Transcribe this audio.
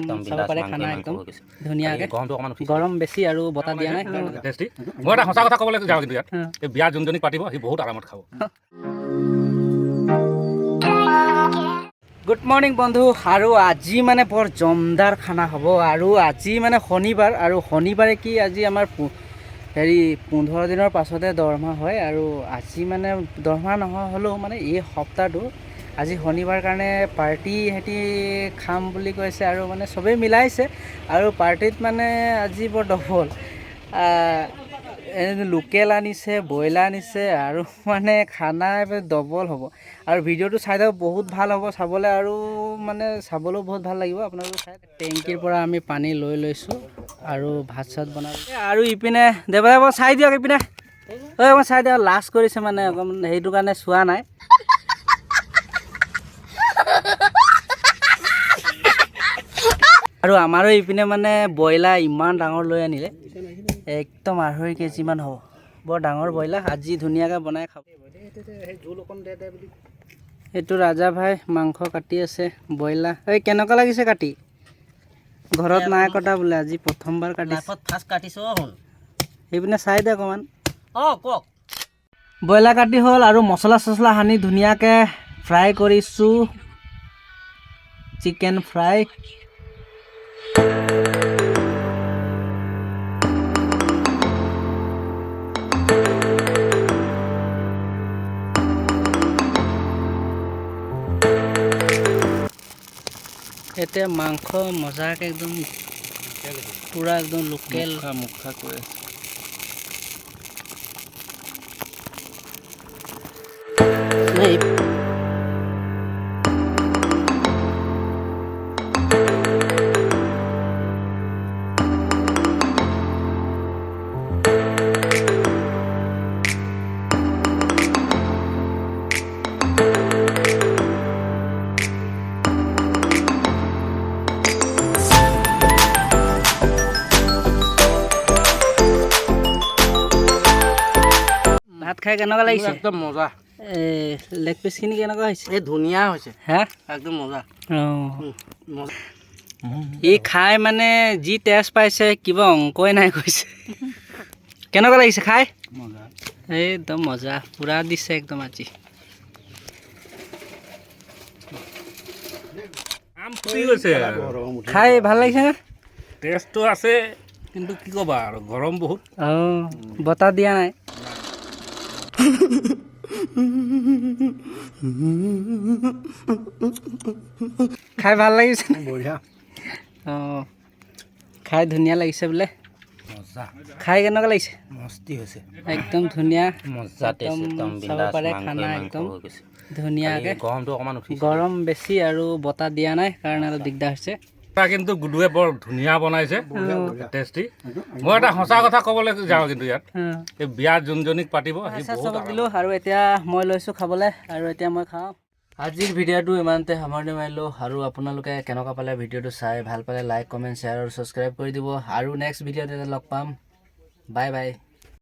চাব পাৰে খানা একদম ধুনীয়াকৈ গৰম বেছি আৰু বতাহ দিয়া নাই টেষ্টি মই এটা সঁচা কথা ক'বলৈ যাওঁ কিন্তু ইয়াত এই বিয়া যোনজনীক পাতিব সি বহুত আৰামত খাব গুড মৰ্ণিং বন্ধু আৰু আজি মানে বৰ জমদাৰ খানা হ'ব আৰু আজি মানে শনিবাৰ আৰু শনিবাৰে কি আজি আমাৰ হেৰি 15 দিনৰ পাছতে দৰমহা হয় আৰু আজি মানে দৰমহা নহয় হ'লেও মানে এই সপ্তাহটো আজি শনিবাৰ কাৰণে পাৰ্টি সিহঁতি খাম বুলি কৈছে আৰু মানে চবেই মিলাইছে আৰু পাৰ্টিত মানে আজি বৰ ডবল লোকেল আনিছে ব্ৰইলাৰ আনিছে আৰু মানে খানা ডবল হ'ব আৰু ভিডিঅ'টো চাই থাকক বহুত ভাল হ'ব চাবলৈ আৰু মানে চাবলৈও বহুত ভাল লাগিব আপোনালোকে চাই টেংকিৰ পৰা আমি পানী লৈ লৈছোঁ আৰু ভাত চাত বনাব আৰু ইপিনে দেৱাই মই চাই দিয়ক ইপিনে মই চাই দিয়ক লাষ্ট কৰিছে মানে অকণমান সেইটো কাৰণে চোৱা নাই আৰু আমাৰো ইপিনে মানে ব্ৰইলাৰ ইমান ডাঙৰ লৈ আনিলে একদম 2.5 কেজিমান হ'ব বৰ ডাঙৰ ব্ৰইলাৰ আজি ধুনীয়াকৈ বনাই খাব এইটো ৰাজা ভাই মাংস কাটি আছে ব্ৰইলাৰ এই কেনেকুৱা লাগিছে কাটি ঘৰত নাই কটা বোলে আজি প্ৰথমবাৰ কাটিছোঁ সেইপিনে চাই দে অকণমান কওক ব্ৰইলাৰ কাটি হ'ল আৰু মছলা চছলা সানি ধুনীয়াকৈ ফ্ৰাই কৰিছোঁ চিকেন ফ্ৰাই এতিয়া মাংস মজাকৈ একদম পুৰা একদম লোকেল মুখা কৰি ভাত খাই কেনেকুৱা লাগিছে একদম মজা লেগ পিচখিনি কেনেকুৱা হৈছে এই ধুনীয়া হৈছে হা একদম মজা ই খাই মানে যি টেষ্ট পাইছে কিবা অংকই নাই কৈছে কেনেকুৱা লাগিছে খাই মজা একদম মজা পুৰা দিছে একদম আজি খাই ভাল লাগিছে নে টেষ্টটো আছে কিন্তু কি ক'বা আৰু গৰম বহুত বতাহ দিয়া নাই খাই ভাল লাগিছে বঢ়িয়া খাই ধুনীয়া লাগিছে বোলে মজা খাই কেনেকুৱা লাগিছে মস্তি হৈছে একদম ধুনীয়া মজা একদম চাব পাৰে খানা একদম ধুনীয়াকৈ গৰমটো অকণমান গৰম বেছি আৰু বতাহ দিয়া নাই কাৰণে অলপ দিগদাৰ হৈছে কিন্তু গুডুৱে বৰ ধুনীয়া বনাইছে টেষ্টি মই এটা সঁচা কথা ক'বলৈ যাওঁ কিন্তু ইয়াত এই বিয়া যোনজনীক পাতিব সি বহুত দিলোঁ আৰু এতিয়া মই লৈছোঁ খাবলৈ আৰু এতিয়া মই খাওঁ আজিৰ ভিডিঅ'টো ইমানতে সামৰণি মাৰিলোঁ আৰু আপোনালোকে কেনেকুৱা পালে ভিডিঅ'টো চাই ভাল পালে লাইক কমেণ্ট শ্বেয়াৰ আৰু ছাবস্ক্ৰাইব কৰি দিব আৰু নেক্সট ভিডিঅ'ত লগ পাম বাই বাই